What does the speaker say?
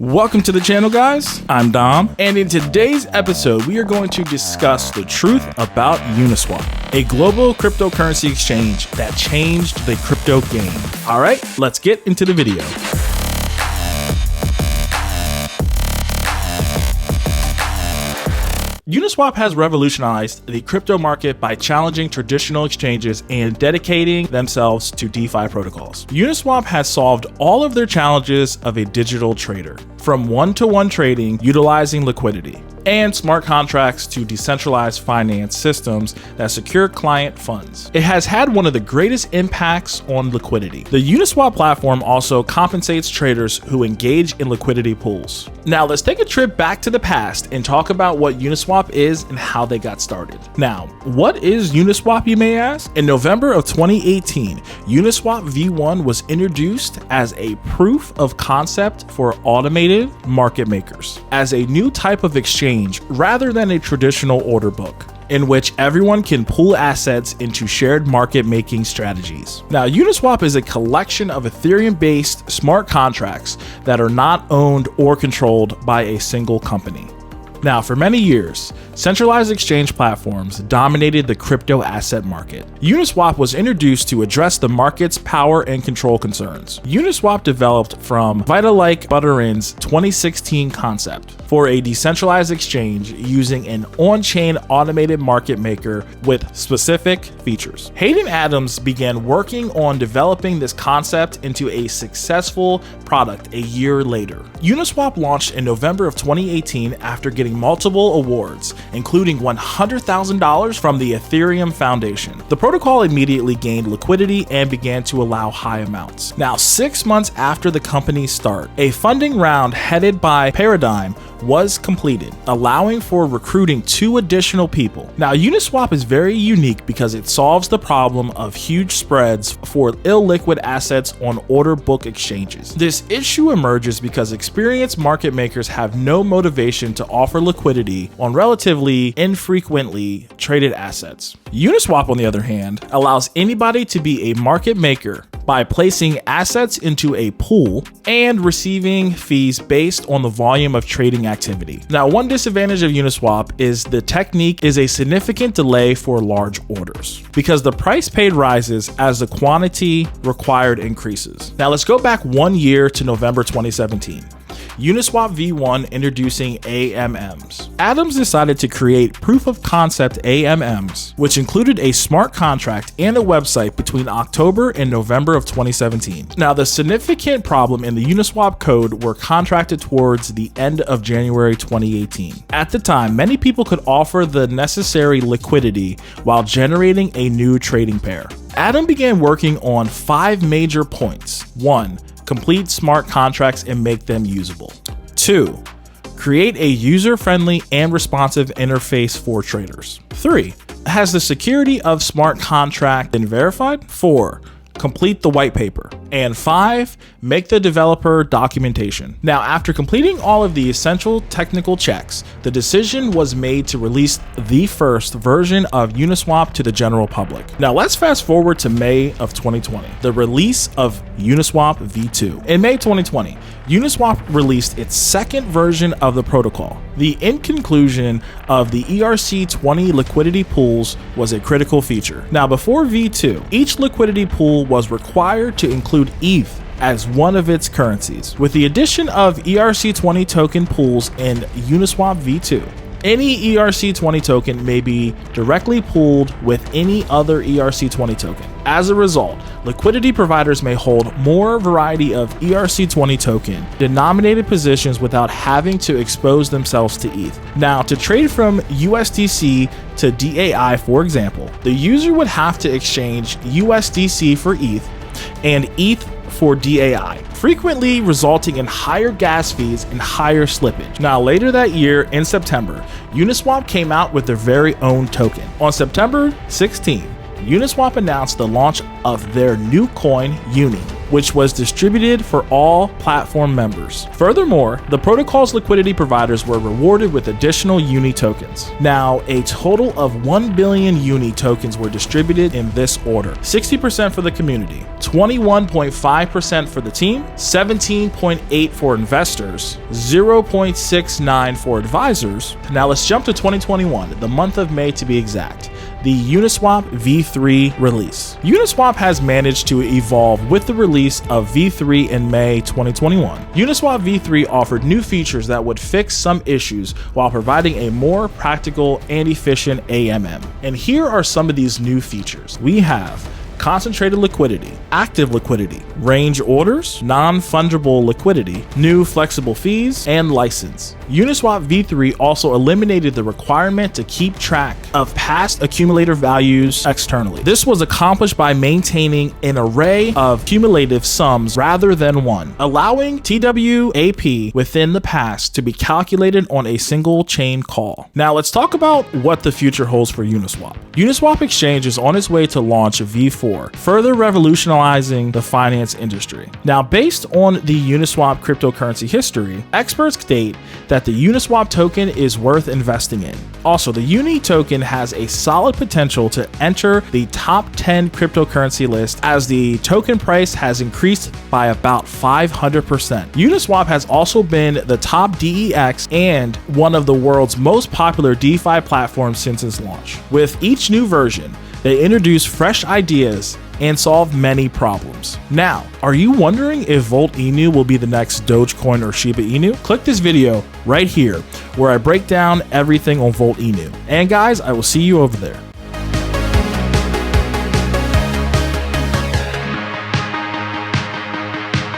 Welcome to the channel, guys. I'm Dom, and in today's episode, we are going to discuss the truth about Uniswap, a global cryptocurrency exchange that changed the crypto game. All right, let's get into the video. Uniswap has revolutionized the crypto market by challenging traditional exchanges and dedicating themselves to DeFi protocols. Uniswap has solved all of their challenges of a digital trader, from one-to-one trading utilizing liquidity, and smart contracts to decentralized finance systems that secure client funds. It has had one of the greatest impacts on liquidity. The Uniswap platform also compensates traders who engage in liquidity pools. Now let's take a trip back to the past and talk about what Uniswap is and how they got started. Now, what is Uniswap, you may ask? In November of 2018, Uniswap V1 was introduced as a proof of concept for automated market makers, as a new type of exchange rather than a traditional order book, in which everyone can pool assets into shared market making strategies. Now, Uniswap is a collection of Ethereum-based smart contracts that are not owned or controlled by a single company. Now, for many years, centralized exchange platforms dominated the crypto asset market. Uniswap was introduced to address the market's power and control concerns. Uniswap developed from Vitalik Buterin's 2016 concept for a decentralized exchange using an on-chain automated market maker with specific features. Hayden Adams began working on developing this concept into a successful product a year later. Uniswap launched in November of 2018 after getting multiple awards, including $100,000 from the Ethereum Foundation. The protocol immediately gained liquidity and began to allow high amounts. Now, 6 months after the company's start, a funding round headed by Paradigm was completed, allowing for recruiting 2 additional people. Now, Uniswap is very unique because it solves the problem of huge spreads for illiquid assets on order book exchanges. This issue emerges because experienced market makers have no motivation to offer liquidity on relatively infrequently traded assets. Uniswap, on the other hand, allows anybody to be a market maker by placing assets into a pool and receiving fees based on the volume of trading activity. Now, one disadvantage of Uniswap is the technique is a significant delay for large orders because the price paid rises as the quantity required increases. Now, let's go back 1 year to November 2017. Uniswap V1 introducing AMMs. Adams decided to create proof of concept AMMs, which included a smart contract and a website between October and November of 2017. Now, the significant problem in the Uniswap code were contracted towards the end of January 2018. At the time, many people could offer the necessary liquidity while generating a new trading pair. Adam began working on 5 major points. 1. Complete smart contracts and make them usable. 2. Create a user-friendly and responsive interface for traders. 3. Has the security of smart contract been verified? 4. Complete the white paper. And 5, make the developer documentation. Now, after completing all of the essential technical checks, the decision was made to release the first version of Uniswap to the general public. Now, let's fast forward to May of 2020, the release of Uniswap V2. In May 2020, Uniswap released its second version of the protocol. The end conclusion of the ERC20 liquidity pools was a critical feature. Now, before V2, each liquidity pool was required to include ETH as one of its currencies. With the addition of ERC20 token pools in Uniswap V2, any ERC20 token may be directly pooled with any other ERC20 token. As a result, liquidity providers may hold more variety of ERC20 token denominated positions without having to expose themselves to ETH. Now, to trade from USDC to DAI, for example, the user would have to exchange USDC for ETH and ETH for DAI, frequently resulting in higher gas fees and higher slippage. Now, later that year in September, Uniswap came out with their very own token. On September 16, Uniswap announced the launch of their new coin, Uni. which was distributed for all platform members. Furthermore, the protocol's liquidity providers were rewarded with additional Uni tokens. Now, a total of 1 billion Uni tokens were distributed in this order: 60% for the community, 21.5% for the team, 17.8% for investors, 0.69% for advisors. Now let's jump to 2021, the month of May to be exact. The Uniswap V3 release. Uniswap has managed to evolve with the release of V3 in May 2021. Uniswap V3 offered new features that would fix some issues while providing a more practical and efficient AMM. And here are some of these new features. We have concentrated liquidity, active liquidity, range orders, non-fungible liquidity, new flexible fees, and license. Uniswap V3 also eliminated the requirement to keep track of past accumulator values externally. This was accomplished by maintaining an array of cumulative sums rather than one, allowing TWAP within the past to be calculated on a single chain call. Now let's talk about what the future holds for Uniswap. Uniswap Exchange is on its way to launch V4, further revolutionizing the finance industry. Now, based on the Uniswap cryptocurrency history, experts state that the Uniswap token is worth investing in. Also, the Uni token has a solid potential to enter the top 10 cryptocurrency list as the token price has increased by about 500%. Uniswap has also been the top DEX and one of the world's most popular DeFi platforms since its launch. With each new version, they introduce fresh ideas and solve many problems. Now, are you wondering if Volt Inu will be the next Dogecoin or Shiba Inu? Click this video right here where I break down everything on Volt Inu. And guys, I will see you over there.